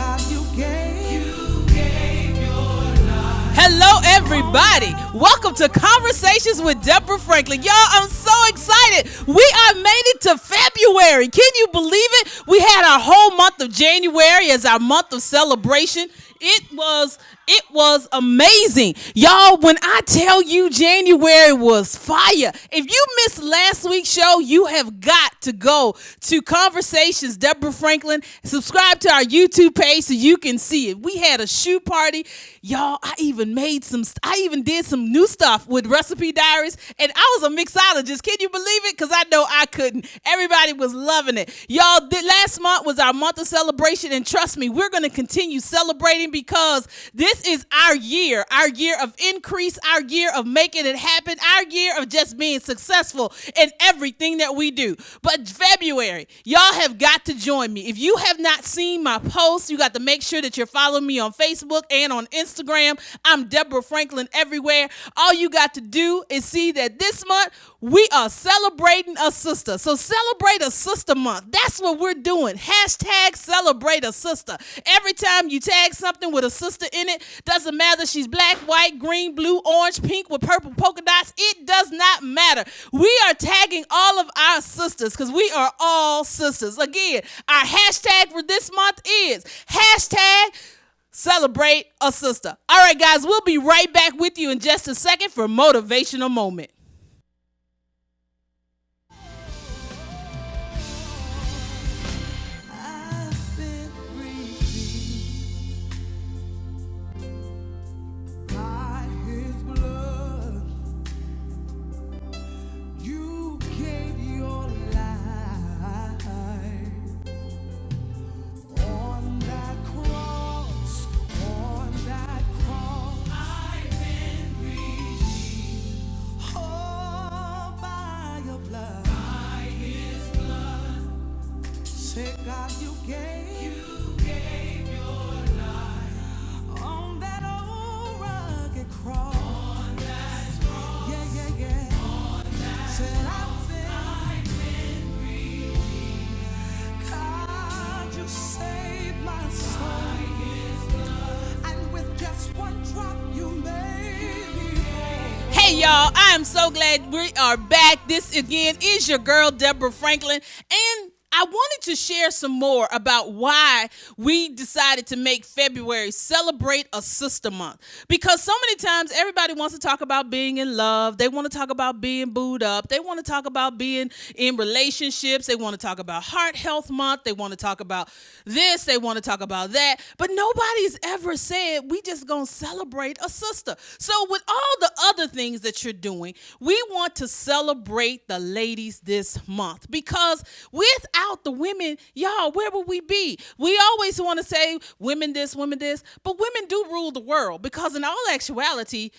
God, you gave your life. Hello, everybody. Welcome to Conversations with Deborah Franklin. Y'all, I'm so excited. We are made it to February. Can you believe it? We had our whole month of January as our month of celebration. It was amazing. Y'all, when I tell you January was fire, if you missed last week's show, you have got to go to Conversations, Deborah Franklin. Subscribe to our YouTube page so you can see it. We had a shoe party. Y'all, I even did some new stuff with Recipe Diaries, and I was a mixologist. Can you believe it? Because I know I couldn't. Everybody was loving it. Y'all, last month was our month of celebration, and trust me, we're going to continue celebrating because this is our year of increase, our year of making it happen, our year of just being successful in everything that we do. But February, y'all have got to join me. If you have not seen my posts, you got to make sure that you're following me on Facebook and on Instagram. I'm Deborah Franklin everywhere. All you got to do is see that this month we are celebrating a sister. So celebrate a sister month. That's what we're doing. Hashtag celebrate a sister. Every time you tag something with a sister in it, doesn't matter she's black, white, green, blue, orange, pink with purple polka dots. It does not matter. We are tagging all of our sisters because we are all sisters. Again, our hashtag for this month is hashtag celebrate a sister. All right, guys, we'll be right back with you in just a second for Motivational Moment. God, you gave your life on that old rugged cross. On that cross. Yeah. On that said I've been redeemed. God, you saved my soul. And with just one drop, you made me whole. Hey, y'all, I am so glad we are back. This, again, is your girl, Deborah Franklin, and I wanted to share some more about why we decided to make February Celebrate a Sister Month. Because so many times everybody wants to talk about being in love. They want to talk about being booed up. They want to talk about being in relationships. They want to talk about Heart Health Month. They want to talk about this. They want to talk about that. But nobody's ever said we just going to celebrate a sister. So with all the other things that you're doing, we want to celebrate the ladies this month. Because without the women, y'all, where would we be? We always want to say women this, but women do rule the world because in all actuality,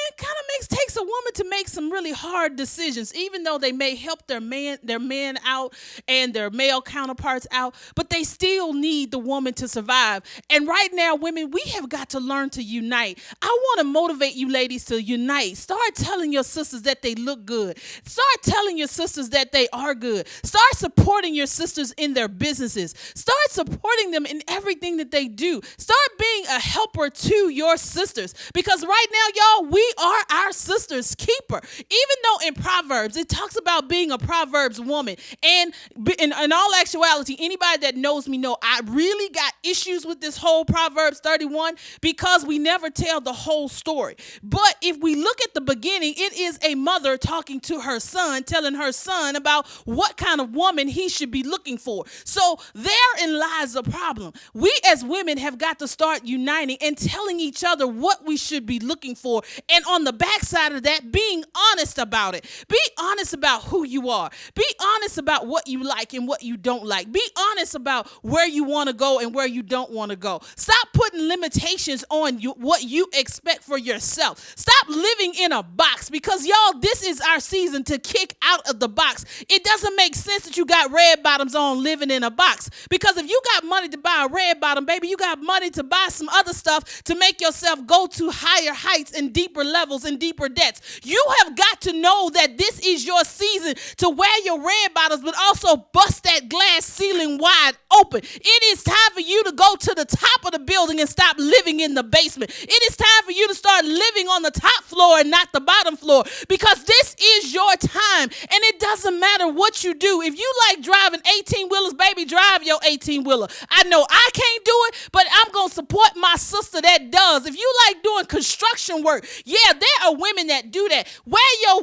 it kind of takes a woman to make some really hard decisions, even though they may help their man out and their male counterparts out, but they still need the woman to survive. And right now, women, we have got to learn to unite. I want to motivate you ladies to unite. Start telling your sisters that they look good. Start telling your sisters that they are good. Start supporting your sisters in their businesses. Start supporting them in everything that they do. Start being a helper to your sisters, because right now, y'all, we are our sister's keeper. Even though in Proverbs, it talks about being a Proverbs woman. And in all actuality, anybody that knows me know I really got issues with this whole Proverbs 31 because we never tell the whole story. But if we look at the beginning, it is a mother talking to her son, telling her son about what kind of woman he should be looking for. So therein lies the problem. We as women have got to start uniting and telling each other what we should be looking for. And on the backside of that, being honest about it. Be honest about who you are. Be honest about what you like and what you don't like. Be honest about where you want to go and where you don't want to go. Stop putting limitations on you, what you expect for yourself. Stop living in a box, because y'all, this is our season to kick out of the box. It doesn't make sense that you got red bottoms on living in a box, because if you got money to buy a red bottom, baby, you got money to buy some other stuff to make yourself go to higher heights and deeper levels and deeper debts. You have got to know that this is your season to wear your red champagne bottles, but also bust that glass ceiling wide open. It is time for you to go to the top of the building and stop living in the basement. It is time for you to start living on the top floor and not the bottom floor, because this is your time, and it doesn't matter what you do. If you like driving 18-wheelers, baby, drive your 18-wheeler. I know I can't do it, but I'm going to support my sister that does. If you like doing construction work, yeah, there are women that do that. Wear your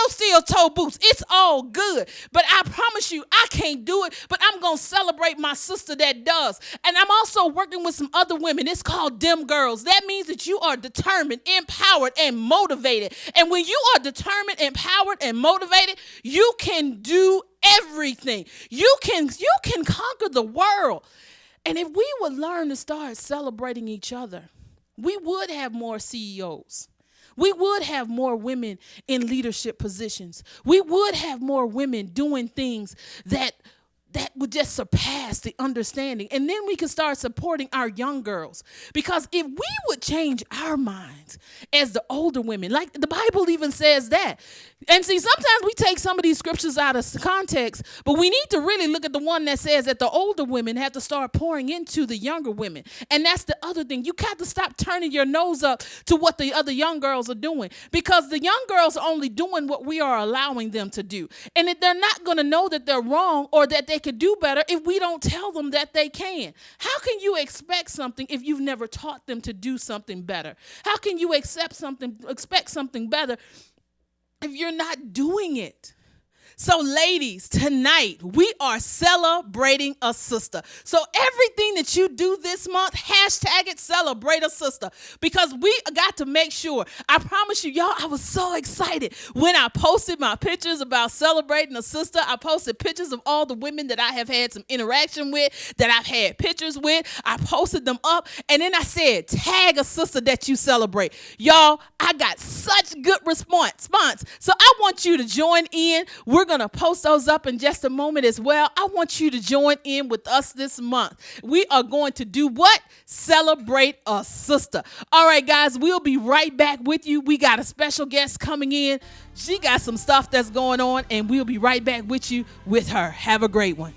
steel-toe boots. It's all good. But I promise you, I can't do it, but I'm going to celebrate my sister that does. And I'm also working with some other women. It's called Dem Girls. That means that you are determined, empowered, and motivated. And when you are determined, empowered, and motivated, you can do everything. You can conquer the world. And if we would learn to start celebrating each other, we would have more CEOs. We would have more women in leadership positions. We would have more women doing things that would just surpass the understanding. And then we can start supporting our young girls. Because if we would change our minds as the older women, like the Bible even says that. And see, sometimes we take some of these scriptures out of context, but we need to really look at the one that says that the older women have to start pouring into the younger women. And that's the other thing. You got to stop turning your nose up to what the other young girls are doing, because the young girls are only doing what we are allowing them to do. And they're not going to know that they're wrong or that they could do better if we don't tell them that they can. How can you expect something if you've never taught them to do something better? How can you expect something better if you're not doing it? So ladies, tonight we are celebrating a sister. So everything that you do this month, hashtag it, celebrate a sister, because we got to make sure. I promise you, y'all, I was so excited when I posted my pictures about celebrating a sister. I posted pictures of all the women that I have had some interaction with, that I've had pictures with. I posted them up, and then I said, tag a sister that you celebrate. Y'all, I got such good response. So I want you to join in. We're going to post those up in just a moment as well. I want you to join in with us this month. We are going to do what? Celebrate a sister. All right, guys, we'll be right back with you. We got a special guest coming in. She got some stuff that's going on, and we'll be right back with you with her. Have a great one.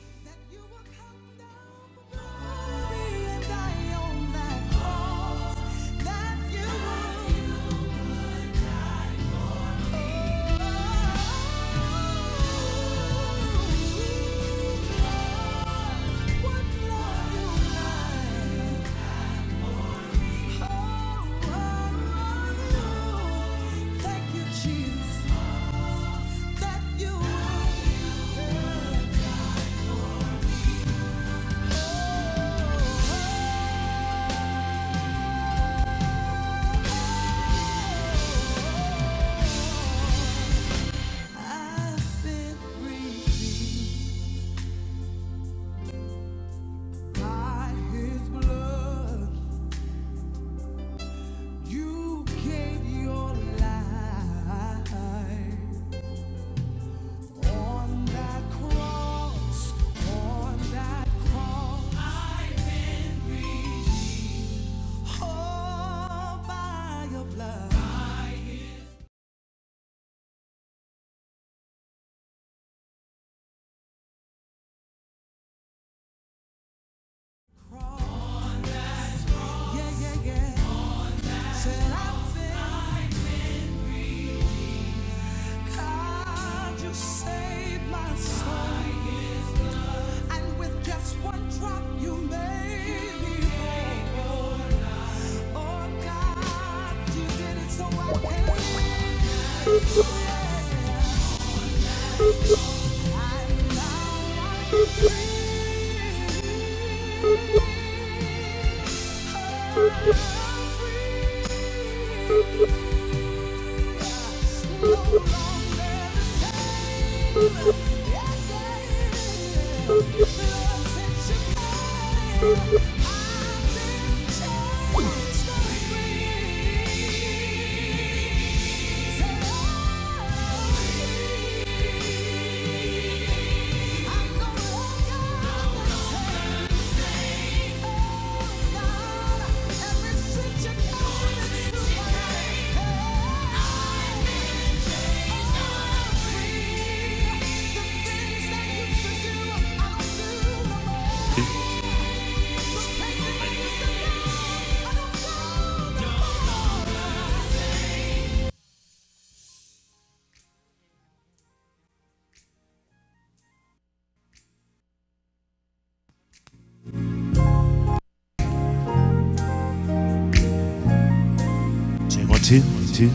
two, 1, 2.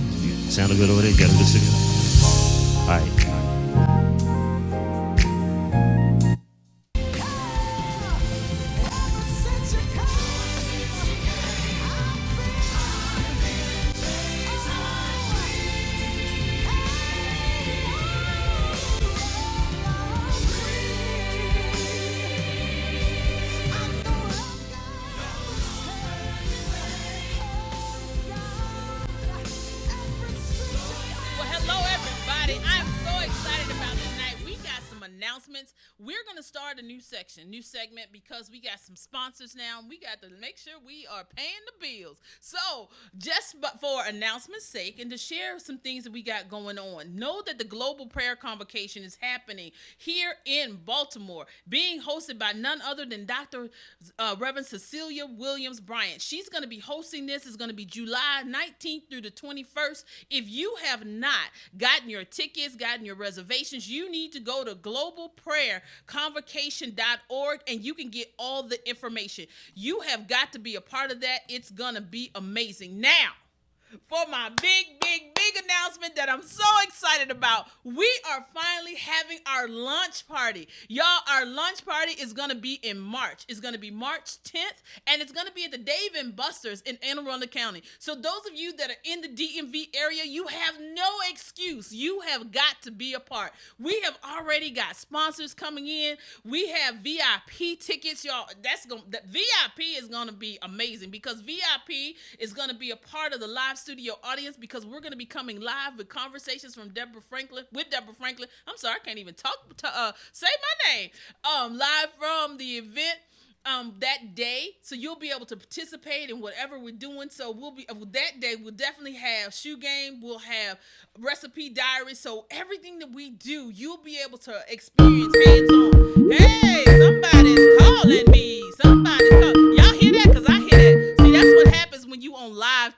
Sounded good over there. You got a good signal. All right. Well, hello, everybody. I'm so excited about tonight. We got some announcements. We're going to start a new segment because we got some sponsors now. And we got to make sure we are paying the bills. So, just for announcement's sake and to share some things that we got going on, know that the Global Prayer Convocation is happening here in Baltimore, being hosted by none other than Dr. Reverend Cecilia Williams Bryant. She's going to be hosting this. It's going to be July 19th through the 21st. If you have not gotten your tickets, gotten your reservations, you need to go to globalprayerconvocation.org and you can get all the information. You have got to be a part of that. It's going to be amazing. Now, for my big announcement that I'm so excited about. We are finally having our lunch party. Y'all, our lunch party is going to be in March. It's going to be March 10th, and it's going to be at the Dave and Buster's in Anne Arundel County. So those of you that are in the DMV area, you have no excuse. You have got to be a part. We have already got sponsors coming in. We have VIP tickets, y'all. The VIP is going to be amazing because VIP is going to be a part of the live studio audience because we're going to be coming live with conversations from Deborah Franklin. I'm sorry, I can't even say my name. Live from the event that day, so you'll be able to participate in whatever we're doing. So that day we'll definitely have shoe game, we'll have recipe diary, so everything that we do you'll be able to experience hands on. Hey, somebody's calling me. Y'all hear that? Because I hear that. See, that's what happens when you on live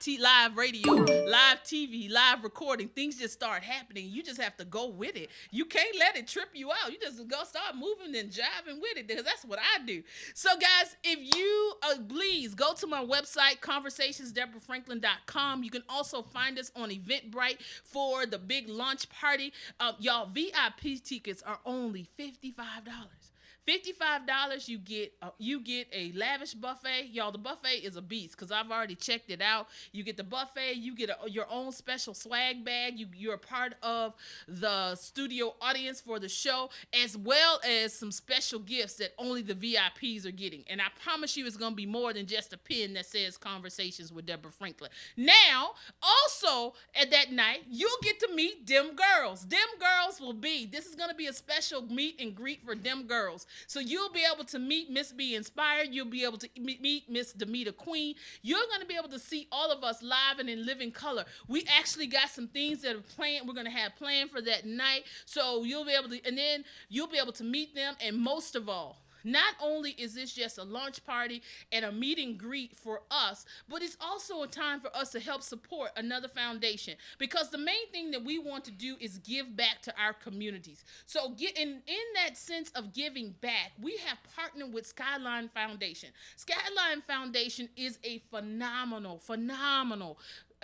radio, live TV, live recording. Things just start happening. You just have to go with it. You can't let it trip you out. You just go start moving and jiving with it because that's what I do. So guys, if you please go to my website, conversationsdeborahfranklin.com. You can also find us on Eventbrite for the big lunch party. Y'all, VIP tickets are only $55. $55, you get a lavish buffet. Y'all, the buffet is a beast because I've already checked it out. You get the buffet, you get your own special swag bag. You're a part of the studio audience for the show, as well as some special gifts that only the VIPs are getting. And I promise you it's going to be more than just a pin that says Conversations with Deborah Franklin. Now, also at that night, you'll get to meet Dem Girls. This is going to be a special meet and greet for Dem Girls. So you'll be able to meet Miss Be Inspired. You'll be able to meet Miss Demita Queen. You're going to be able to see all of us live and in living color. We actually got some things that are planned. We're going to have planned for that night. So you'll be able to meet them. And most of all, not only is this just a lunch party and a meet and greet for us, but it's also a time for us to help support another foundation, because the main thing that we want to do is give back to our communities. So in that sense of giving back, we have partnered with Skyline Foundation. Skyline Foundation is a phenomenal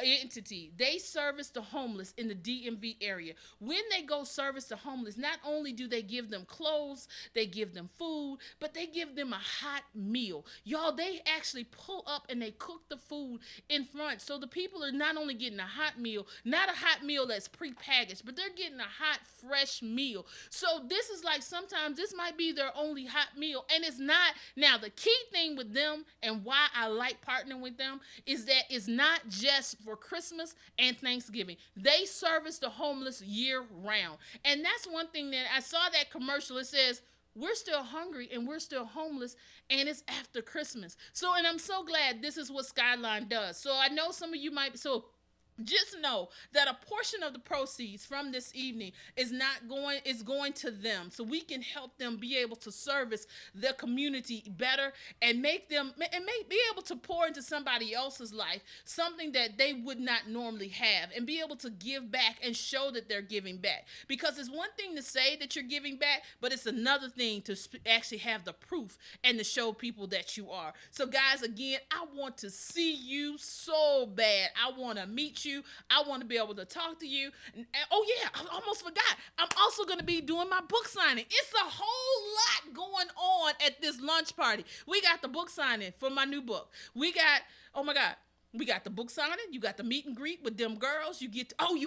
entity. They service the homeless in the DMV area. When they go service the homeless, not only do they give them clothes, they give them food, but they give them a hot meal. Y'all, they actually pull up and they cook the food in front. So the people are not only getting a hot meal, not a hot meal that's prepackaged, but they're getting a hot, fresh meal. So this is like, sometimes this might be their only hot meal, and it's not. Now, the key thing with them and why I like partnering with them is that it's not just for Christmas and Thanksgiving. They service the homeless year round. And that's one thing that I saw that commercial. It says, we're still hungry and we're still homeless, and it's after Christmas. So, and I'm so glad this is what Skyline does. So I know some of you might, just know that a portion of the proceeds from this evening is going to them, so we can help them be able to service their community better and be able to pour into somebody else's life something that they would not normally have, and be able to give back and show that they're giving back. Because it's one thing to say that you're giving back, but it's another thing to actually have the proof and to show people that you are. So guys, again, I want to see you so bad. I want to meet you. you. I want to be able to talk to you. Oh yeah, I almost forgot. I'm also going to be doing my book signing. It's a whole lot going on at this lunch party. We got the book signing for my new book. We got, oh my God, we got the book signing. You got the meet and greet with them girls. You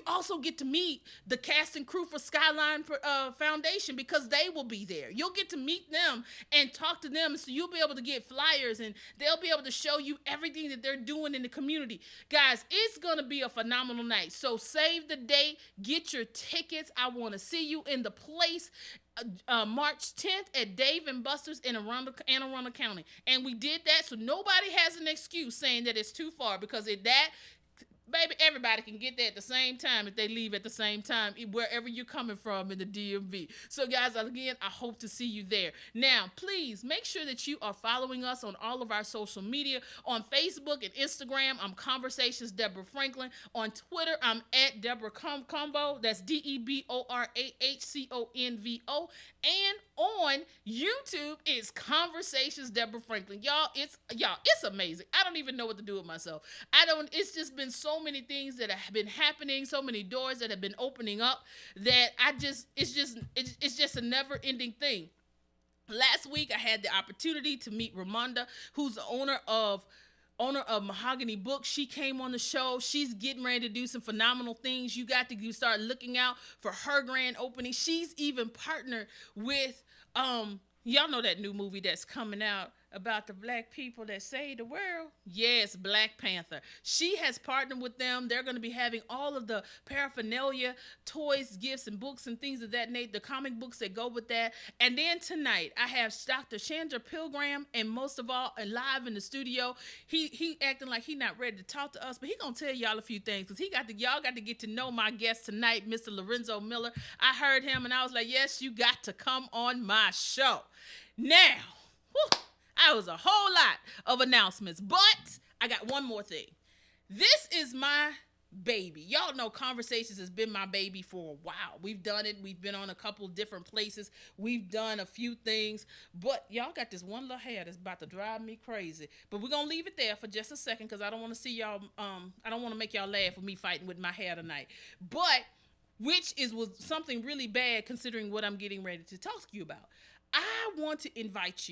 also get to meet the cast and crew for Skyline Foundation, because they will be there. You'll get to meet them and talk to them, so you'll be able to get flyers, and they'll be able to show you everything that they're doing in the community. Guys, it's going to be a phenomenal night. So save the date. Get your tickets. I want to see you in the place. March 10th at Dave and Buster's in Anne Arundel County. And we did that so nobody has an excuse saying that it's too far, because baby, everybody can get there at the same time if they leave at the same time, wherever you're coming from in the DMV. So, guys, again, I hope to see you there. Now, please make sure that you are following us on all of our social media. On Facebook and Instagram, I'm Conversations Deborah Franklin. On Twitter, I'm at Deborah Combo. That's DeborahConvo. And on YouTube, it's Conversations Deborah Franklin. Y'all, it's amazing. I don't even know what to do with myself. It's just been so many things that have been happening, so many doors that have been opening up, that it's just a never ending thing. Last week I had the opportunity to meet Ramonda, who's the owner of Mahogany Books. She came on the show. She's getting ready to do some phenomenal things. You got to start looking out for her grand opening. She's even partnered with y'all know that new movie that's coming out about the black people that saved the world? Yes, Black Panther. She has partnered with them. They're going to be having all of the paraphernalia, toys, gifts, and books and things of that nature, the comic books that go with that. And then tonight, I have Dr. Chandra Pilgrim, and most of all, live in the studio. He acting like he not ready to talk to us, but he going to tell y'all a few things, because y'all got to get to know my guest tonight, Mr. Lorenzo Miller. I heard him, and I was like, yes, you got to come on my show. Now, I was a whole lot of announcements, but I got one more thing. This is my baby. Y'all know Conversations has been my baby for a while. We've done it. We've been on a couple different places. We've done a few things, but y'all got this one little hair that's about to drive me crazy. But we're going to leave it there for just a second, because I don't want to see y'all, I don't want to make y'all laugh with me fighting with my hair tonight. But, was something really bad considering what I'm getting ready to talk to you about. I want to invite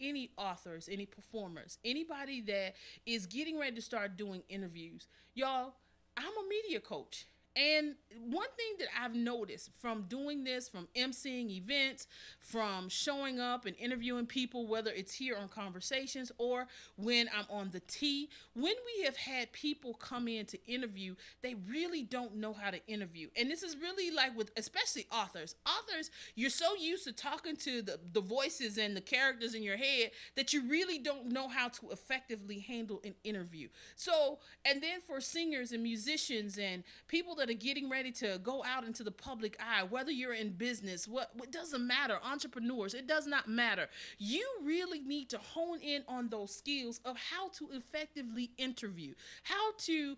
any authors, any performers, anybody that is getting ready to start doing interviews. Y'all, I'm a media coach. And one thing that I've noticed from doing this, from emceeing events, from showing up and interviewing people, whether it's here on Conversations or when I'm on the T, when we have had people come in to interview, they really don't know how to interview. And this is really like with, especially authors. Authors, you're so used to talking to the voices and the characters in your head that you really don't know how to effectively handle an interview. So, and then for singers and musicians and people that are getting ready to go out into the public eye, whether you're in business, what doesn't matter, entrepreneurs, it does not matter. You really need to hone in on those skills of how to effectively interview, how to,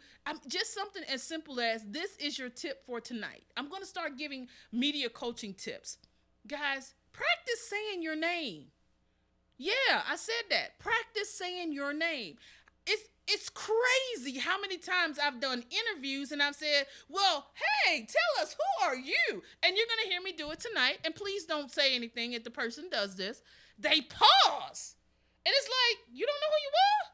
just something as simple as, this is your tip for tonight. I'm going to start giving media coaching tips. Guys, practice saying your name. Yeah, I said that. Practice saying your name. It's crazy how many times I've done interviews and I've said, well, hey, tell us, who are you? And you're going to hear me do it tonight. And please don't say anything if the person does this. They pause. And it's like, you don't know who you are?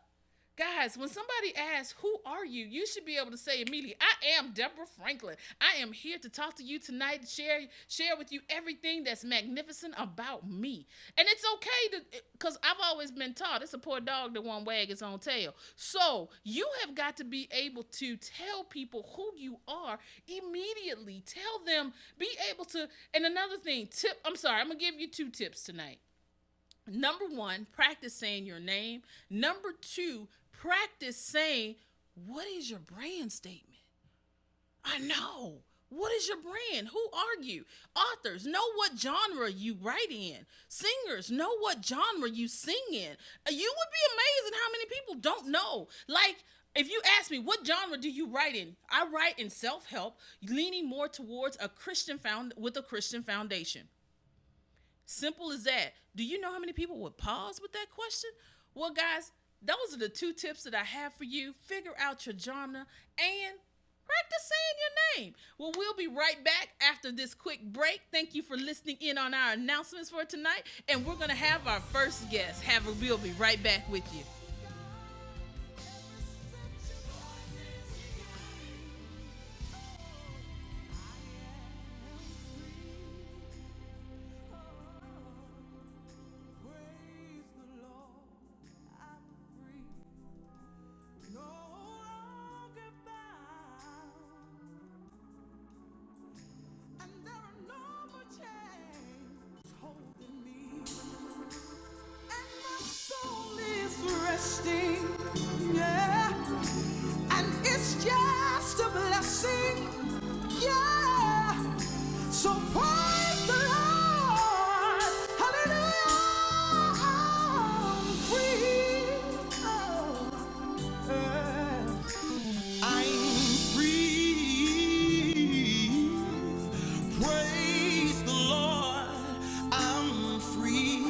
Guys, when somebody asks, who are you? You should be able to say immediately, I am Deborah Franklin. I am here to talk to you tonight and share with you everything that's magnificent about me. And it's okay because I've always been taught, it's a poor dog that won't wag its own tail. So you have got to be able to tell people who you are immediately. Tell them, be able to, and another thing, I'm going to give you 2 tips tonight. Number 1, practice saying your name. Number 2, practice saying, what is your brand statement? I know. What is your brand? Who are you? Authors, know what genre you write in. Singers, know what genre you sing in. You would be amazed at how many people don't know. Like, if you ask me, what genre do you write in? I write in self-help, leaning more towards with a Christian foundation. Simple as that. Do you know how many people would pause with that question? Well, guys, those are the two tips that I have for you. Figure out your genre and practice saying your name. Well, we'll be right back after this quick break. Thank you for listening in on our announcements for tonight. And we're going to have our first guest. We'll be right back with you. Praise the Lord, I'm free, no longer bound, and there are no more chains holding me, and my soul is resting, yeah, and it's just a blessing, yeah, so praise the Lord, hallelujah, I'm free, I'm free, praise the Lord, I'm free,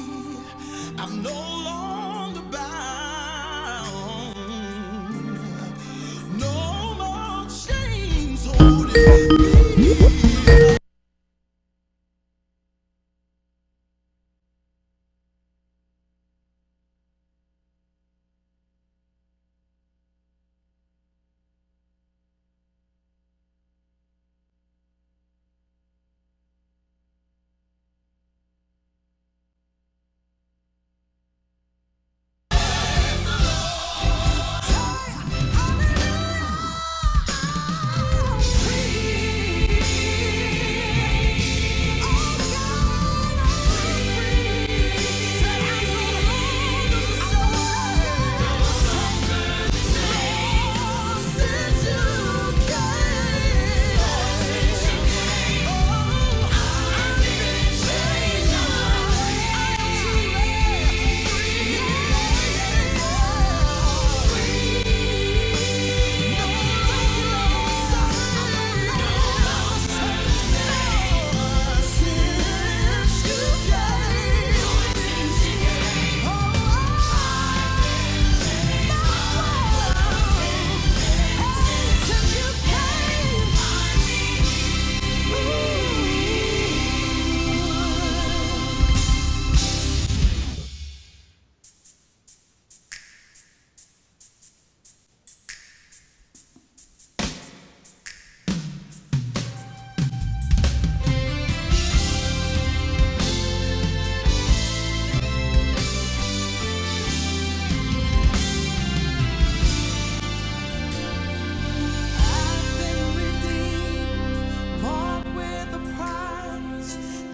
I'm no longer bound, no more chains holding me.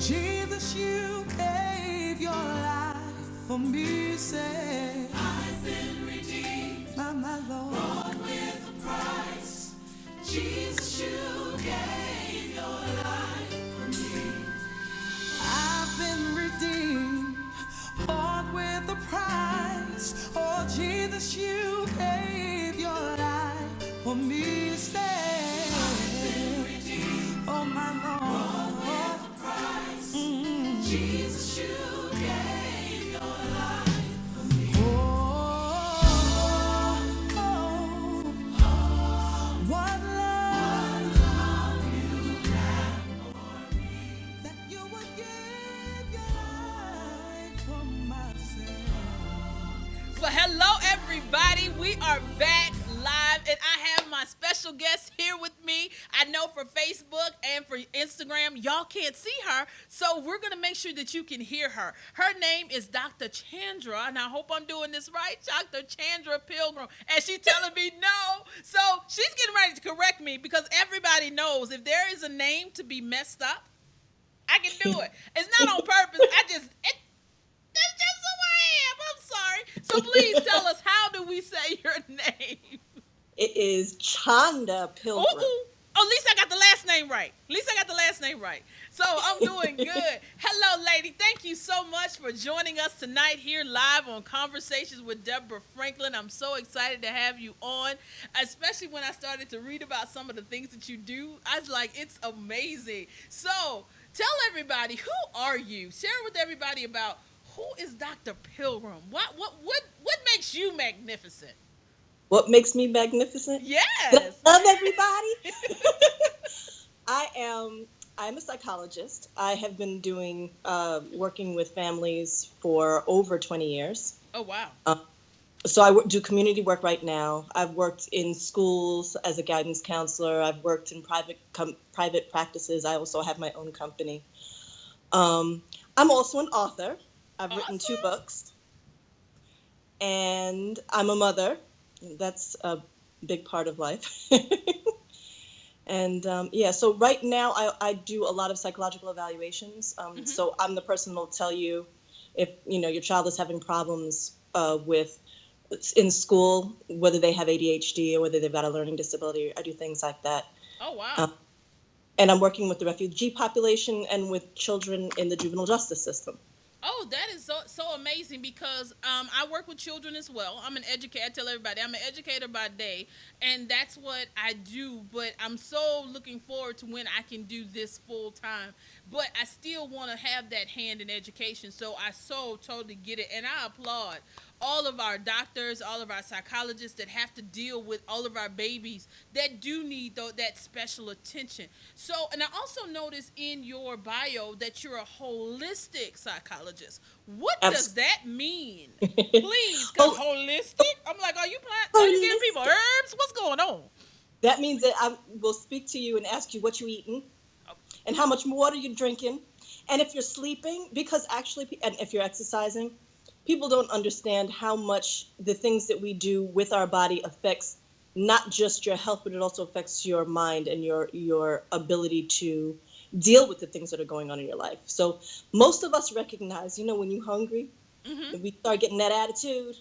Jesus, you gave your life for me, say I've been redeemed, my Lord, bought with a price. Jesus, you gave your life for me. I've been redeemed, bought with a price. Oh, Jesus, you gave your life for me, say oh, my Lord, bought with a price. Jesus, you gave your life for me. Oh, what love you have for me, that you would give your life for myself. Well, hello, everybody. We are back live, and I have my special guest here with me. I know for Facebook and for Instagram, y'all can't see her, so we're going to make sure that you can hear her. Her name is Dr. Chandra, and I hope I'm doing this right, Dr. Chandra Pilgrim, and she's telling me no. So she's getting ready to correct me because everybody knows if there is a name to be messed up, I can do it. It's not on purpose. That's just who I am. I'm sorry. So please tell us, how do we say your name? It is Chanda Pilgrim. Ooh. Oh, at least I got the last name right. So I'm doing good. Hello, lady. Thank you so much for joining us tonight here live on Conversations with Deborah Franklin. I'm so excited to have you on, especially when I started to read about some of the things that you do. I was like, it's amazing. So tell everybody, who are you? Share with everybody about Who is Dr. Pilgrim? What makes you magnificent? What makes me magnificent? Did Yes. I love everybody? I am. I'm a psychologist. I have been doing working with families for over 20 years. Oh wow. So I do community work right now. I've worked in schools as a guidance counselor. I've worked in private practices. I also have my own company. I'm also an author. I've written 2 Awesome. books, and I'm a mother. That's a big part of life. And yeah, so right now I do a lot of psychological evaluations. Hmm. So I'm the person who'll tell you if your child is having problems with in school, whether they have ADHD or whether they've got a learning disability. I do things like that. Oh wow. Um, and I'm working with the refugee population and with children in the juvenile justice system. Oh, that is so amazing because I work with children as well. I'm an educator. I tell everybody I'm an educator by day, and that's what I do. But I'm so looking forward to when I can do this full time. But I still want to have that hand in education, so I so totally get it, and I applaud all of our doctors, all of our psychologists that have to deal with all of our babies that do need that special attention. So, and I also noticed in your bio that you're a holistic psychologist. What does that mean? Please, because Oh, holistic, I'm like, are you giving people holistic. herbs? What's going on? That means that I will speak to you and ask you what you eating and how much water you're drinking, and if you're sleeping, because actually, and if you're exercising, people don't understand how much the things that we do with our body affects not just your health, but it also affects your mind and your ability to deal with the things that are going on in your life. So most of us recognize, when you're hungry, Hmm. and we start getting that attitude,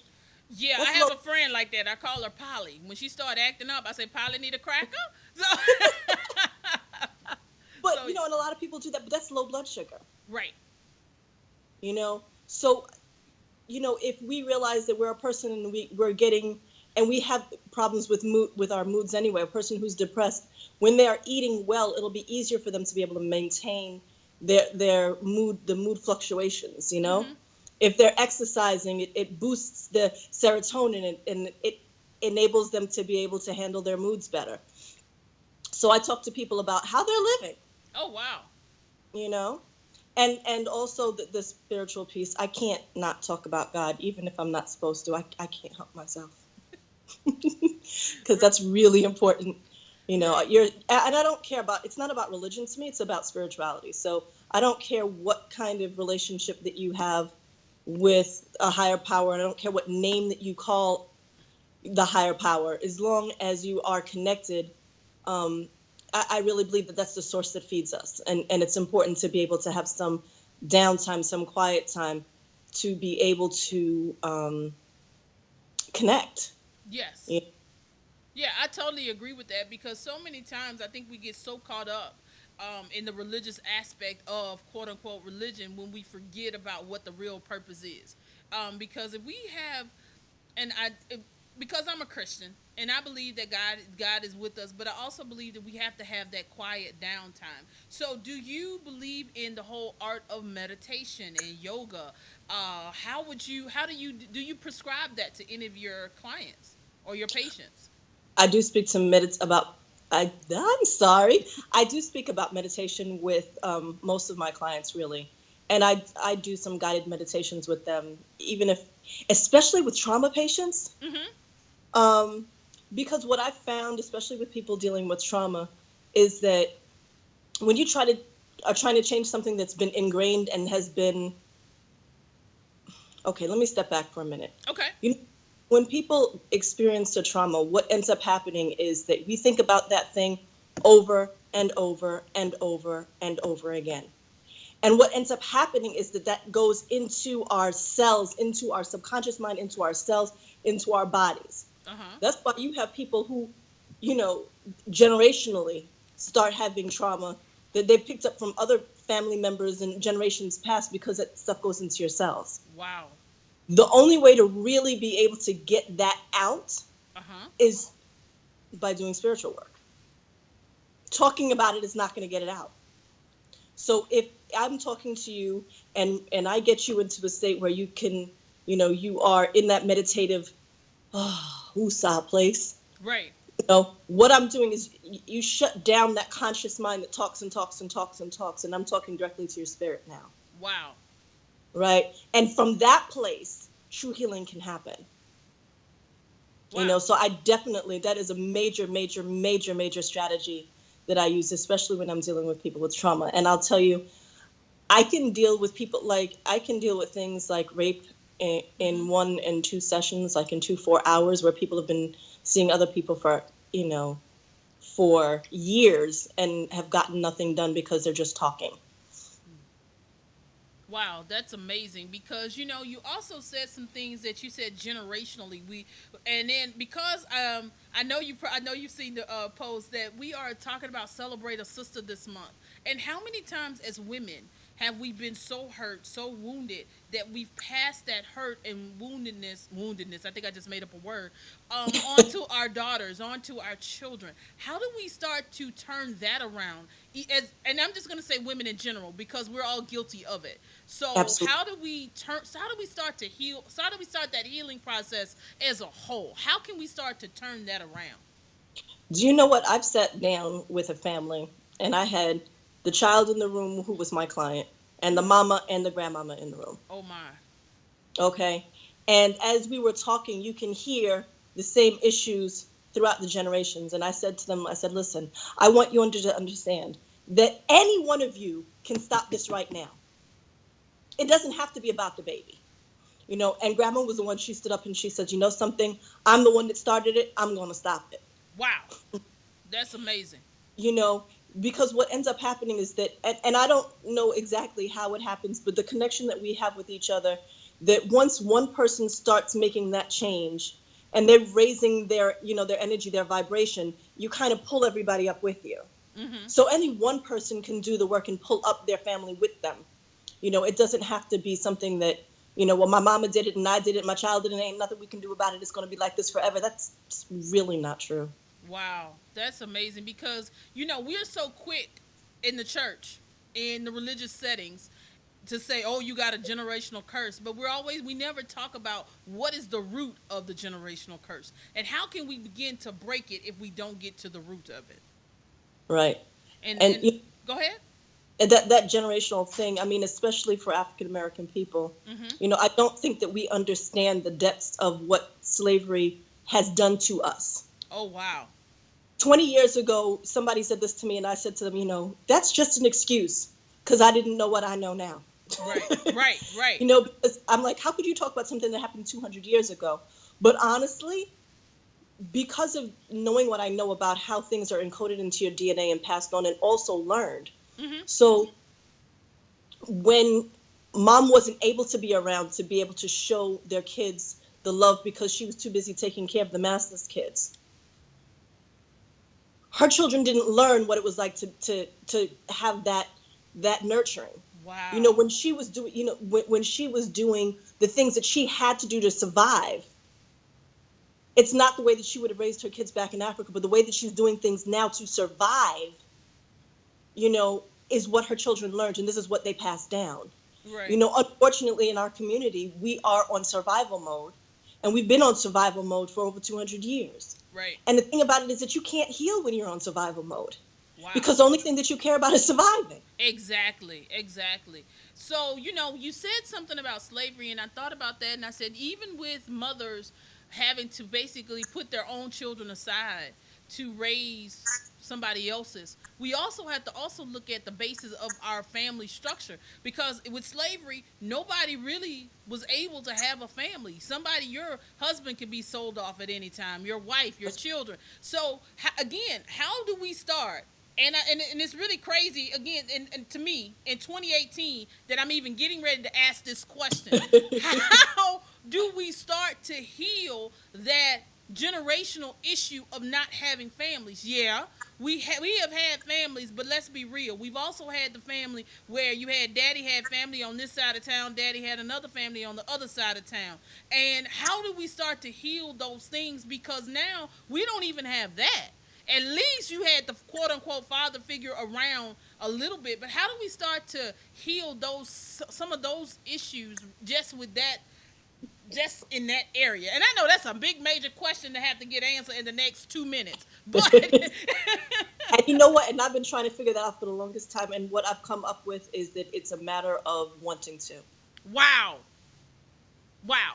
Yeah, I that's have low. a friend like that. I call her Polly. When she started acting up, I say, Polly need a cracker? So, But so and a lot of people do that, but that's low blood sugar. right. So if we realize that we're a person and we're getting and we have problems with our moods anyway, a person who's depressed, when they are eating well, it'll be easier for them to be able to maintain their mood, the mood fluctuations. Hmm. If they're exercising, it boosts the serotonin, and it enables them to be able to handle their moods better. So I talk to people about how they're living, Oh, wow. you know and also the spiritual piece. I can't not talk about God, even if I'm not supposed to. I can't help myself. Because that's really important. Right. And I don't care about, it's not about religion to me, it's about spirituality. So I don't care what kind of relationship that you have with a higher power, and I don't care what name that you call the higher power, as long as you are connected. Um, I really believe that that's the source that feeds us, and it's important to be able to have some downtime, some quiet time, to be able to connect. Yes. You Yeah, I totally agree with that because so many times I think we get so caught up in the religious aspect of quote unquote religion when we forget about what the real purpose is. Because if we have, and because I'm a Christian and I believe that God is with us, but I also believe that we have to have that quiet downtime. So, do you believe in the whole art of meditation and yoga? How do you prescribe that to any of your clients or your patients? I do speak to about. I'm sorry. I do speak about meditation with most of my clients, really, and I do some guided meditations with them, especially with trauma patients. Mm-hmm. Um, because what I've found, especially with people dealing with trauma, is that when you are trying to change something that's been ingrained and has been, okay, let me step back for a minute. Okay. You When people experience a trauma, what ends up happening is that we think about that thing over and over and over and over again. And what ends up happening is that goes into our cells, into our subconscious mind, into our cells, into our bodies. Uh huh. That's why you have people who, you know, generationally start having trauma that they've picked up from other family members in generations past, because that stuff goes into your cells. Wow. The only way to really be able to get that out Uh huh. is by doing spiritual work. Talking about it is not going to get it out. So if I'm talking to you and I get you into a state where you can, you are in that meditative woosah place, Right. what I'm doing is you shut down that conscious mind that talks and talks and talks and talks, and I'm talking directly to your spirit now. Wow. Right? And from that place, true healing can happen. Wow. So I definitely, that is a major, major, major, major strategy that I use, especially when I'm dealing with people with trauma. And I'll tell you, I can deal with things like rape in 1 and 2 sessions, like in 4 hours, where people have been seeing other people for years and have gotten nothing done because they're just talking. Wow, that's amazing, because you also said some things that you said generationally. And then because I know you've seen the post that we are talking about celebrate a sister this month. And how many times as women have we been so hurt, so wounded, that we've passed that hurt and woundedness, I think I just made up a word, onto our daughters, onto our children. How do we start to turn that around? And I'm just going to say women in general, because we're all guilty of it. So Absolutely. how do we start to heal? So how do we start that healing process as a whole? How can we start to turn that around? Do you know what? I've sat down with a family, and I had the child in the room who was my client, and the mama and the grandmama in the room. Oh my. Okay. And as we were talking, you can hear the same issues throughout the generations. And I said to them, listen, I want you to understand that any one of you can stop this right now. It doesn't have to be about the baby. And grandma was the one, she stood up and she said, something, I'm the one that started it. I'm going to stop it. Wow. That's amazing. Because what ends up happening is that, and I don't know exactly how it happens, but the connection that we have with each other, that once one person starts making that change and they're raising their energy, their vibration, you kind of pull everybody up with you. Mm-hmm. So any one person can do the work and pull up their family with them. It doesn't have to be something that, well, my mama did it and I did it, my child did it, ain't nothing we can do about it. It's going to be like this forever. That's really not true. Wow, that's amazing, because we're so quick in the church, in the religious settings, to say, oh, you got a generational curse, but we never talk about what is the root of the generational curse, and how can we begin to break it if we don't get to the root of it. Right. And go ahead. And that generational thing, I mean, especially for African American people, mm-hmm. I don't think that we understand the depths of what slavery has done to us. Oh, wow. 20 years ago, somebody said this to me, and I said to them, that's just an excuse, because I didn't know what I know now. Right. Because I'm like, how could you talk about something that happened 200 years ago? But honestly, because of knowing what I know about how things are encoded into your DNA and passed on and also learned. Mm-hmm. So when mom wasn't able to be around to be able to show their kids the love because she was too busy taking care of the master's kids, her children didn't learn what it was like to have that nurturing. Wow. When she was doing, when she was doing the things that she had to do to survive, it's not the way that she would have raised her kids back in Africa, but the way that she's doing things now to survive, is what her children learned, and this is what they passed down. Right. Unfortunately, in our community, we are on survival mode, and we've been on survival mode for over 200 years. Right. And the thing about it is that you can't heal when you're on survival mode. Wow. Because the only thing that you care about is surviving. Exactly. So, you said something about slavery, and I thought about that, and I said, even with mothers having to basically put their own children aside to raise somebody else's, we also have to look at the basis of our family structure, because with slavery, nobody really was able to have a family. Your husband could be sold off at any time, your wife, your children. So again, how do we start? And it's really crazy, again, and to me, in 2018, that I'm even getting ready to ask this question. How do we start to heal that generational issue of not having families? Yeah, we have had families, but let's be real. We've also had the family where daddy had family on this side of town, daddy had another family on the other side of town. And how do we start to heal those things? Because now we don't even have that. At least you had the quote unquote father figure around a little bit. But how do we start to heal some of those issues just with that, just in that area? And I know that's a big major question to have to get answered in the next 2 minutes. But And you know what? And I've been trying to figure that out for the longest time. And what I've come up with is that it's a matter of wanting to. wow. Wow.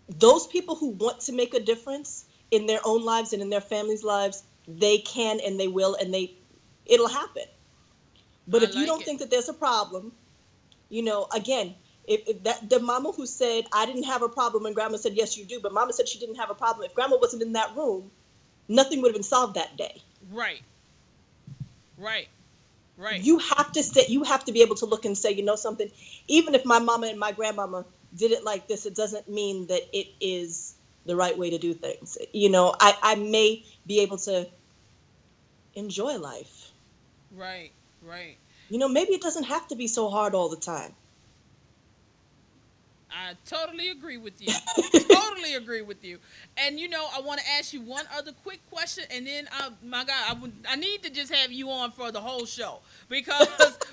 Those people who want to make a difference in their own lives and in their families' lives, they can and they will, and it'll happen. But if you don't think that there's a problem, again, if that the mama who said I didn't have a problem and grandma said yes you do, but mama said she didn't have a problem. If grandma wasn't in that room, nothing would have been solved that day. Right. You have to be able to look and say, you know something, even if my mama and my grandmama did it like this, it doesn't mean that it is the right way to do things. I may be able to enjoy life. Right. Maybe it doesn't have to be so hard all the time. I totally agree with you. And I want to ask you one other quick question, and then my God, I need to just have you on for the whole show, because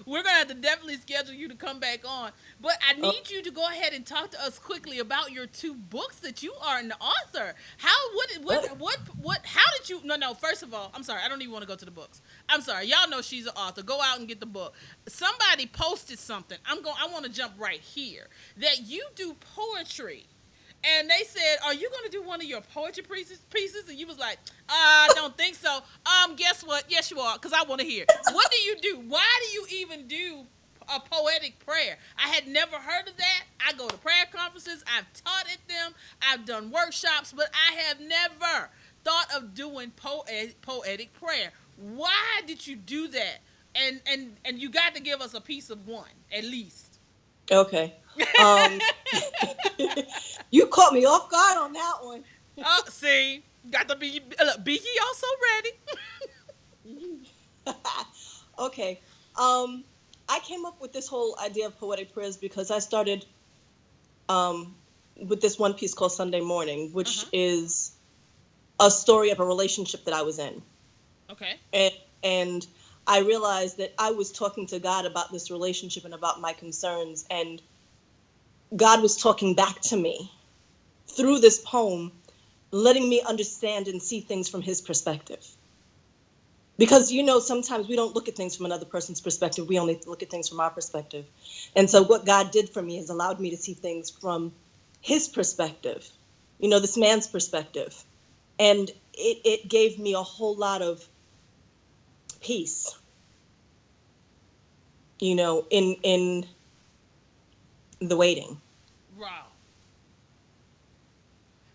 we're gonna have to definitely schedule you to come back on. But I need you to go ahead and talk to us quickly about your 2 books that you are an author. How did you? No. First of all, I'm sorry. I don't even want to go to the books. I'm sorry. Y'all know she's an author. Go out and get the book. Somebody posted something. I want to jump right here that you do poetry. And they said, "Are you going to do one of your poetry pieces?" And you was like, "I don't think so." Guess what? Yes, you are, because I want to hear. What do you do? Why do you even do a poetic prayer? I had never heard of that. I go to prayer conferences. I've taught at them. I've done workshops, but I have never thought of doing poetic prayer. Why did you do that? And you got to give us a piece of one, at least. Okay. You caught me off guard on that one. Oh, see, got to be ye also ready. Okay. I came up with this whole idea of poetic prayers because I started with this one piece called Sunday Morning, which is a story of a relationship that I was in. Okay. And I realized that I was talking to God about this relationship and about my concerns, and God was talking back to me through this poem, letting me understand and see things from his perspective. Because, sometimes we don't look at things from another person's perspective. We only look at things from our perspective. And so what God did for me is allowed me to see things from his perspective, this man's perspective. And it gave me a whole lot of peace, in the waiting. Wow.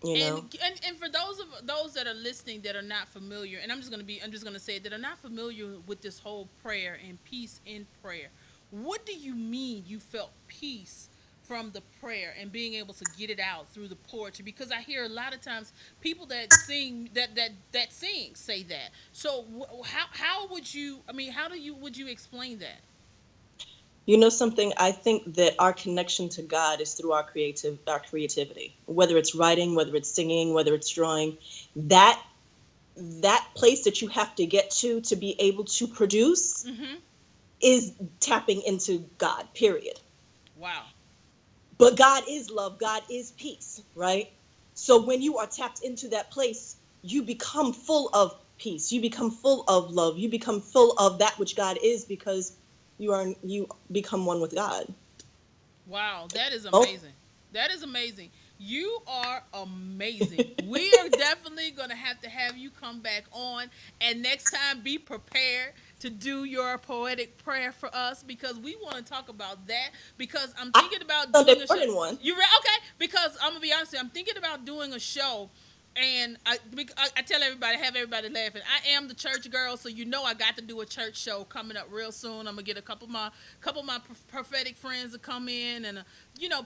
And for those that are listening that are not familiar, and I'm just gonna say that are not familiar with this whole prayer and peace in prayer. What do you mean you felt peace from the prayer and being able to get it out through the poetry? Because I hear a lot of times people that sing that sing say that. So how would you explain that? Something, I think that our connection to God is through our creativity, whether it's writing, whether it's singing, whether it's drawing. That place that you have to get to be able to produce is tapping into God, period. Wow. But God is love. God is peace, right? So when you are tapped into that place, you become full of peace. You become full of love. You become full of that which God is, because you become one with God. Wow, that is amazing. That is amazing. You are amazing. We are definitely going to have you come back on, and next time be prepared to do your poetic prayer for us, because we want to talk about that, because I'm thinking about doing a show. One. You okay? Because I'm going to be honest with you, I'm thinking about doing a show. And I tell everybody, have everybody laughing. I am the church girl, so I got to do a church show coming up real soon. I'm gonna get a couple of my prophetic friends to come in, and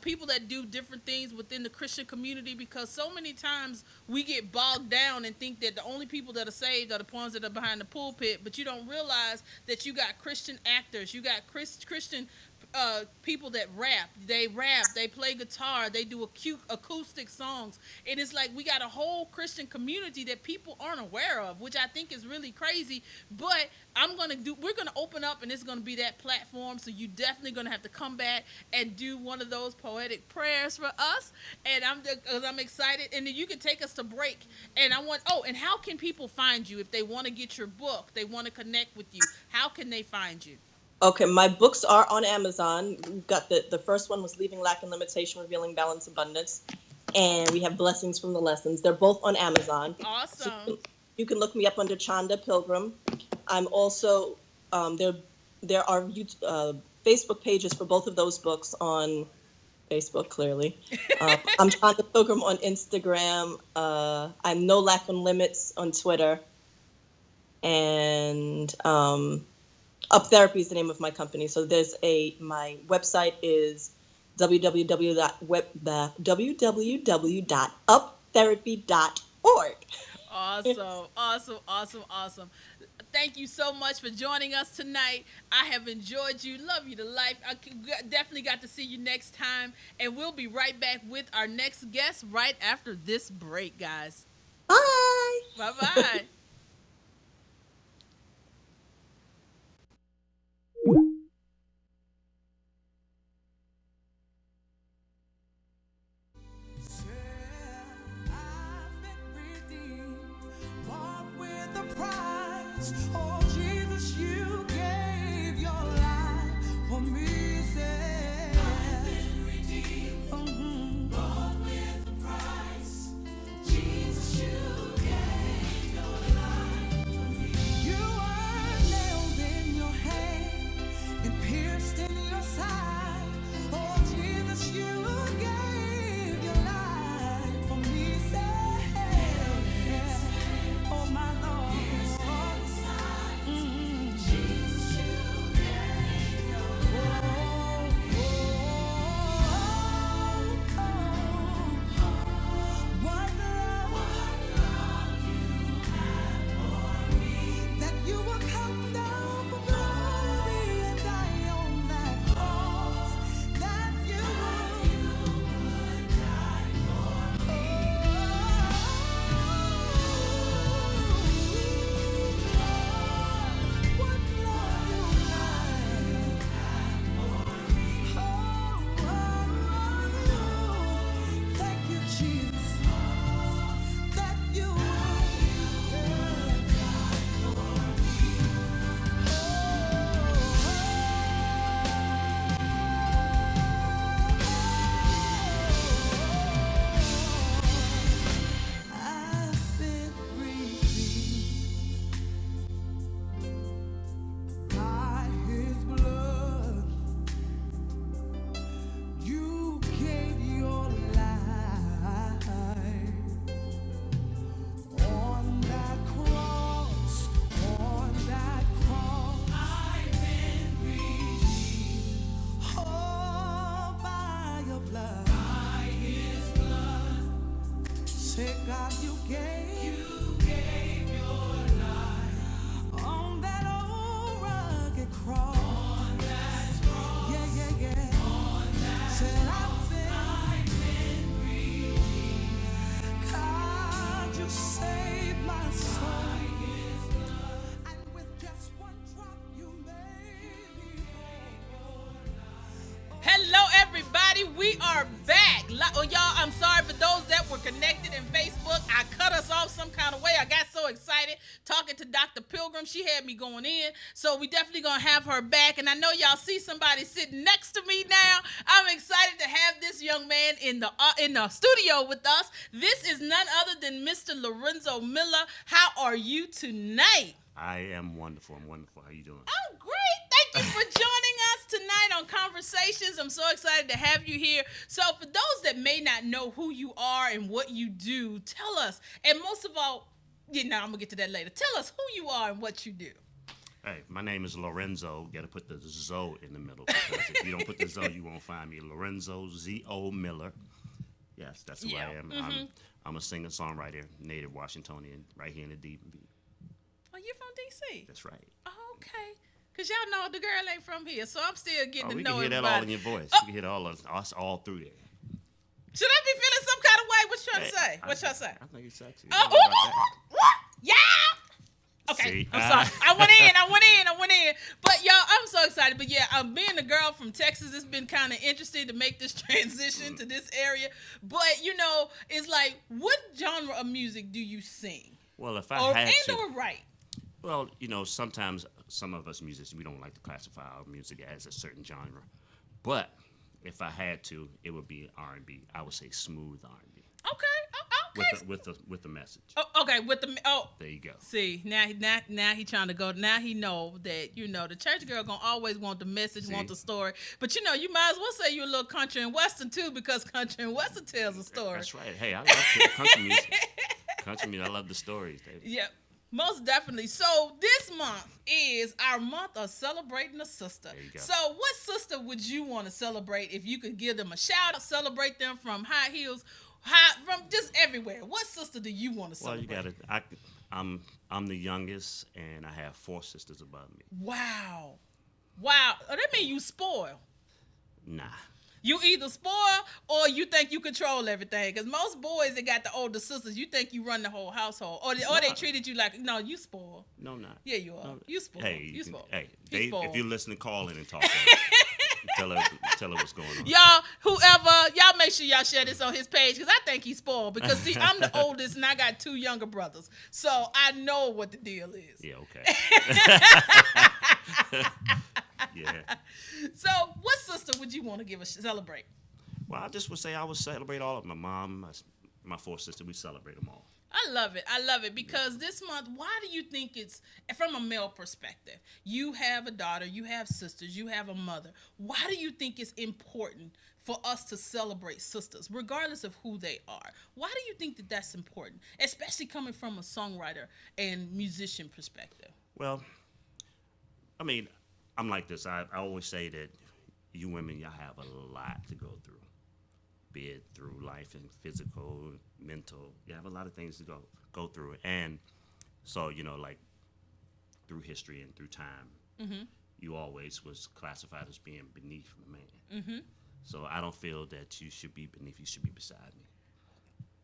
people that do different things within the Christian community, because so many times we get bogged down and think that the only people that are saved are the ones that are behind the pulpit, but you don't realize that you got Christian actors, you got Christian people that rap. They rap, they play guitar, they do acoustic songs. And it's like we got a whole Christian community that people aren't aware of, which I think is really crazy. But we're gonna open up, and it's gonna be that platform. So you definitely gonna have to come back and do one of those poetic prayers for us. And I'm excited. And then you can take us to break. And and how can people find you if they want to get your book? They want to connect with you. How can they find you? Okay, my books are on Amazon. We've got the first one was Leaving Lack and Limitation, Revealing Balance Abundance. And we have Blessings from the Lessons. They're both on Amazon. Awesome. So you can look me up under Chanda Pilgrim. I'm also, there are Facebook pages for both of those books on Facebook, clearly. I'm Chanda Pilgrim on Instagram. I'm No Lack on Limits on Twitter. And Up Therapy is the name of my company. So my website is www.uptherapy.org. Awesome. Thank you so much for joining us tonight. I have enjoyed you. Love you to life. I definitely got to see you next time. And we'll be right back with our next guest right after this break, guys. Bye. Bye-bye. Oh, Jesus, you gave your life for me. Say, I've been redeemed, bought with a price. Jesus, you gave your life for me. You were nailed in your hand and pierced in your side. Oh, Jesus, you gave your life for me. Say, oh, my Lord. God, you gave your life on that old rugged cross. On that cross. Yeah. On that said I've been redeemed. God, you saved my soul. And with just one drop, you made me whole. Hello, everybody. We are back. Oh, y'all, I'm sorry for those that were connected in Facebook. I cut us off some kind of way. I got so excited talking to Dr. Pilgrim. She had me going in. So we definitely going to have her back. And I know y'all see somebody sitting next to me now. I'm excited to have this young man in the studio with us. This is none other than Mr. Lorenzo Miller. How are you tonight? I am wonderful. I'm wonderful. How you doing? I'm great. Thank you for joining us tonight on Conversations. I'm so excited to have you here. So for those that may not know who you are and what you do, tell us. And most of all, I'm going to get to that later. Tell us who you are and what you do. Hey, my name is Lorenzo. You got to put the Zo in the middle. Because if you don't put the Zo, you won't find me. Lorenzo Z.O. Miller. Yes, that's who I am. Mm-hmm. I'm a singer-songwriter, native Washingtonian, right here in the DMV. Oh, you're from D.C.? That's right. Oh, okay. Cause y'all know the girl ain't from here, so I'm still getting to We know can hear everybody. that all in your voice. You can hear all of us all through there. Should I be feeling some kind of way? What you trying to say? What y'all say? I think it's sexy. Yeah. Okay, See? I'm sorry. I went in. But y'all, I'm so excited. But yeah, being a girl from Texas, it's been kind of interesting to make this transition to this area. But you know, it's like, what genre of music do you sing? Well, if I had to, or write? well, you know, sometimes some of us musicians, we don't like to classify our music as a certain genre. But if I had to, it would be R&B. I would say smooth R&B. Okay. With the message. Oh, okay, with the There you go. See, now he trying to go. Now he know that, you know, the church girl gonna always want the message, want the story. But you know, you might as well say you're a little country and western too, because country and western tells a story. That's right. Hey, I love country music. Country music. I love the stories, David. Yep. Most definitely. So this month is our month of celebrating a sister. There you go. So what sister would you want to celebrate if you could give them a shout out, celebrate them from high heels, from just everywhere? What sister do you want to celebrate? Well, you got to. I'm the youngest, and I have 4 sisters above me. Wow. Oh, that means you spoil. Nah. You either spoil or you think you control everything. Because most boys that got the older sisters, you think you run the whole household. Or they treated you like, no, you spoil. No, not. Yeah, you are. No. You spoil. Hey, you spoil. Hey, You Dave, spoil. if you listen, call in and talk to her. tell her what's going on. Y'all make sure y'all share this on his page, because I think he's spoiled. Because, see, I'm the oldest and I got 2 younger brothers. So I know what the deal is. Yeah, okay. Yeah. So what sister would you want to give a celebrate? Well, I just would say I would celebrate all of my mom, my 4 sisters. We celebrate them all. I love it because this month, why do you think it's, from a male perspective, you have a daughter, you have sisters, you have a mother. Why do you think it's important for us to celebrate sisters, regardless of who they are? Why do you think that that's important, especially coming from a songwriter and musician perspective? Well, I mean, I'm like this. I always say that you women, y'all have a lot to go through, be it through life and physical, mental. You have a lot of things to go through. And so, you know, like through history and through time, you always was classified as being beneath a man. Mm-hmm. So I don't feel that you should be beneath, you should be beside me.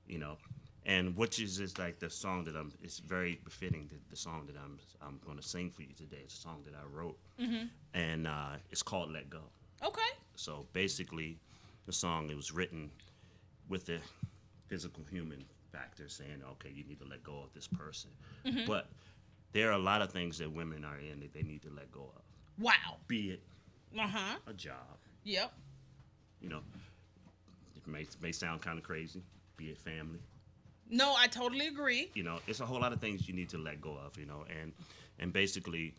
You know? And which is like the song that it's very befitting, the song that I'm going to sing for you today. It's a song that I wrote. Mm-hmm. And it's called Let Go. Okay. So basically, the song, it was written with the physical human factor, saying, okay, you need to let go of this person. Mm-hmm. But there are a lot of things that women are in that they need to let go of. Wow. Be it a job. Yep. You know, it may sound kind of crazy. Be it family. No, I totally agree. You know, it's a whole lot of things you need to let go of, you know. And basically,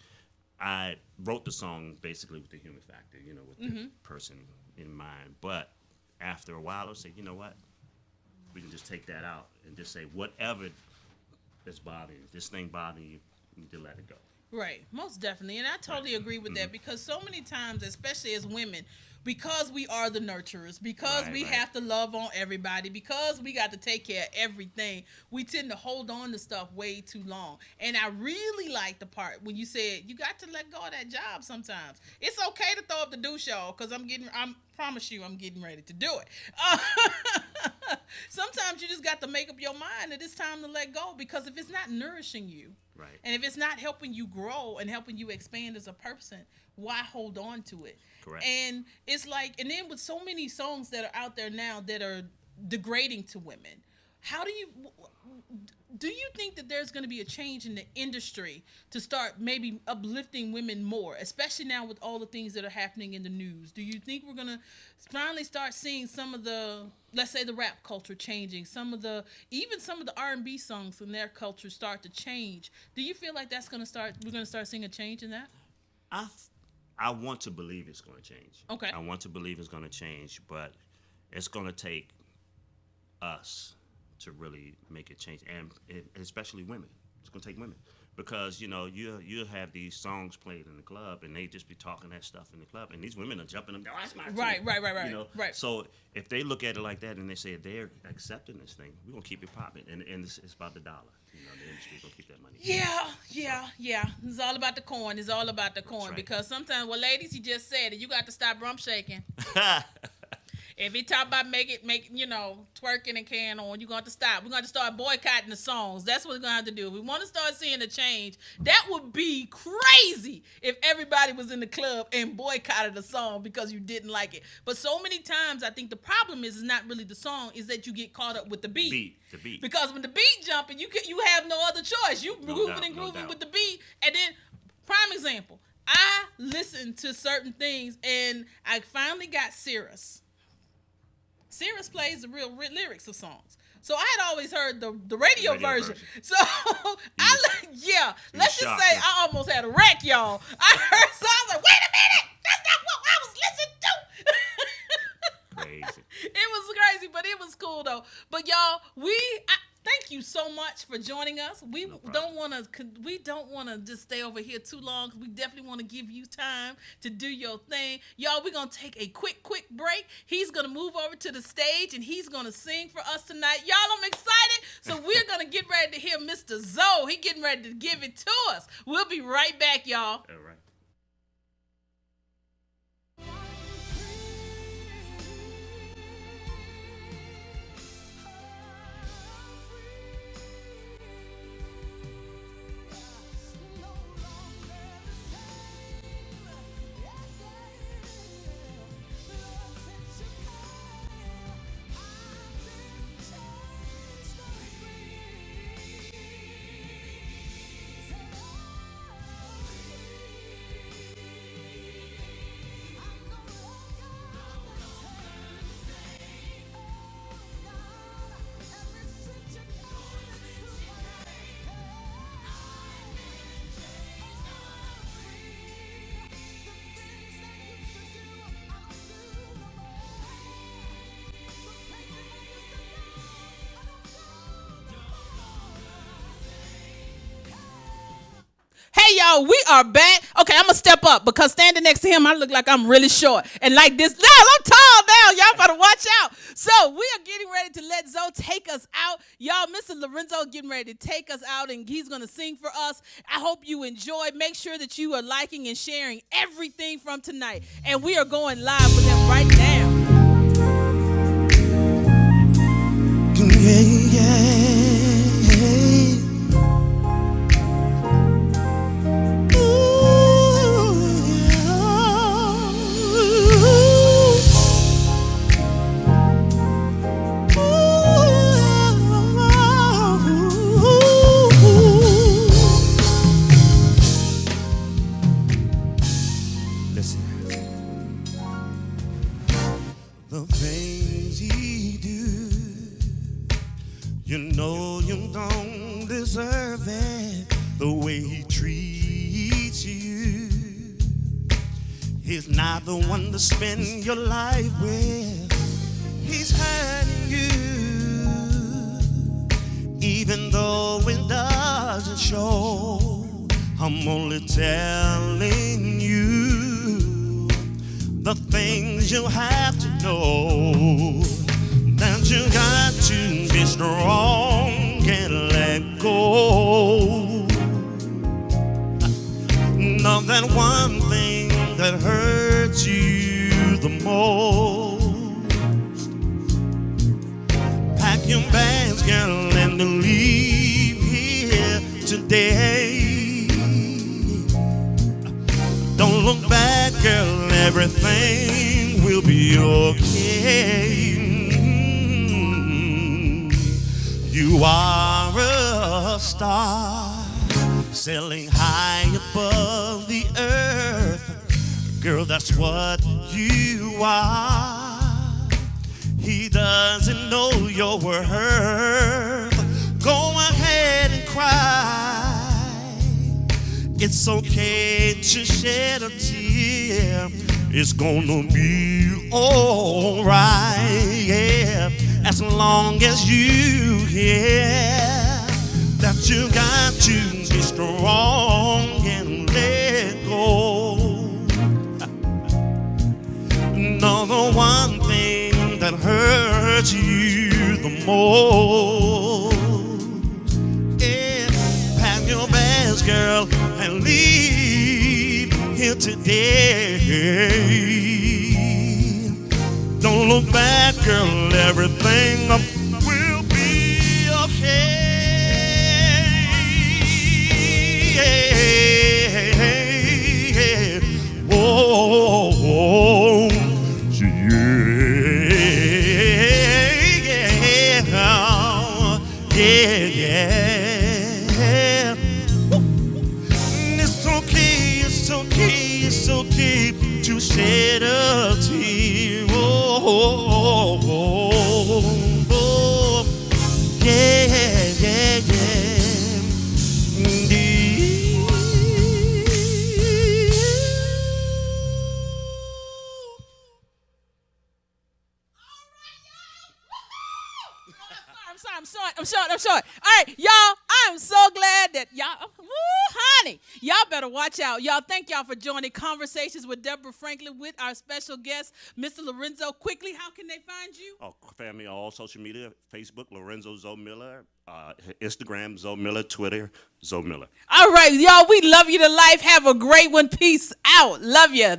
I wrote the song basically with the human factor, you know, with the person in mind. But after a while, I'll say, you know what? We can just take that out and just say whatever that's bothering you, this thing bothering you, you need to let it go. Right, most definitely. And I totally agree with that, because so many times, especially as women, because we are the nurturers, because we have to love on everybody, because we got to take care of everything, we tend to hold on to stuff way too long. And I really like the part when you said you got to let go of that job sometimes. It's okay to throw up the douche, y'all, because I promise you I'm getting ready to do it. Sometimes you just got to make up your mind that it's time to let go, because if it's not nourishing you, and if it's not helping you grow and helping you expand as a person, why hold on to it? Correct. And it's like, and then with so many songs that are out there now that are degrading to women, how do you think that there's going to be a change in the industry to start maybe uplifting women more, especially now with all the things that are happening in the news? Do you think we're going to finally start seeing some of the, let's say, the rap culture changing, even some of the R&B songs in their culture start to change? Do you feel like we're going to start seeing a change in that? I want to believe it's going to change. Okay. I want to believe it's going to change, but it's going to take us to really make it change, and especially women. It's going to take women, because you'll have these songs played in the club, and they just be talking that stuff in the club, and these women are jumping them. Oh, that's my Right. Right. So if they look at it like that, and they say they're accepting this thing, we're gonna keep it popping, and it's about the dollar. The industry gonna keep that money. Yeah. It's all about the coin. It's all about the coin. Right. Because sometimes, ladies, you just said it. You got to stop rump shaking. If he talk about twerking and carrying on, you're going to have to stop. We're going to start boycotting the songs. That's what we're going to have to do. If we want to start seeing a change, that would be crazy if everybody was in the club and boycotted a song because you didn't like it. But so many times, I think the problem is not really the song, is that you get caught up with the beat. The beat. Because when the beat jumping, you have no other choice. You moving and grooving with the beat. And then, prime example, I listened to certain things, and I finally got Cirrus. Cirrus plays the real lyrics of songs. So I had always heard the radio version. So let's just say I almost had a wreck, y'all. I heard songs like, wait a minute, that's not what I was listening to. Crazy. It was crazy, but it was cool though. But y'all, thank you so much for joining us. We don't want to just stay over here too long. We definitely want to give you time to do your thing. Y'all, we're going to take a quick break. He's going to move over to the stage, and he's going to sing for us tonight. Y'all, I'm excited. So we're going to get ready to hear Mr. Zoe. He getting ready to give it to us. We'll be right back, y'all. All right. Hey, y'all, we are back. Okay, I'm going to step up because standing next to him, I look like I'm really short. And like this, no, I'm tall now. Y'all better watch out. So we are getting ready to let Zoe take us out. Y'all, Mr. Lorenzo getting ready to take us out, and he's going to sing for us. I hope you enjoy. Make sure that you are liking and sharing everything from tonight. And we are going live with him right now. The things he do, you don't deserve it. The way he treats you, he's not the one to spend your life with. He's hurting you, even though it doesn't show. I'm only telling you the things you have to know, that you got to be strong and let go of that one thing that hurts you the most. Pack your bags, girl, and leave here today. Don't look back, girl, everything will be okay. You are a star, sailing high above the earth. Girl, that's what you are. He doesn't know your worth. Go ahead and cry. It's okay to shed a tear. It's gonna be alright, yeah. As long as you hear that you got to be be strong and let go. No, the one thing that hurts you the most is pack your bags, girl, and leave here today. Don't look back, girl, everything will be okay. Oh, yeah. It's okay, it's okay, it's okay to shed a tear. Yeah. I'm short. All right, y'all, I'm so glad that y'all, honey, y'all better watch out. Y'all, thank y'all for joining Conversations with Deborah Franklin with our special guest, Mr. Lorenzo. Quickly, how can they find you? Oh, family, all social media, Facebook, Lorenzo Zoe Miller, Instagram, Zoe Miller, Twitter, Zoe Miller. All right, y'all, we love you to life. Have a great one. Peace out. Love you.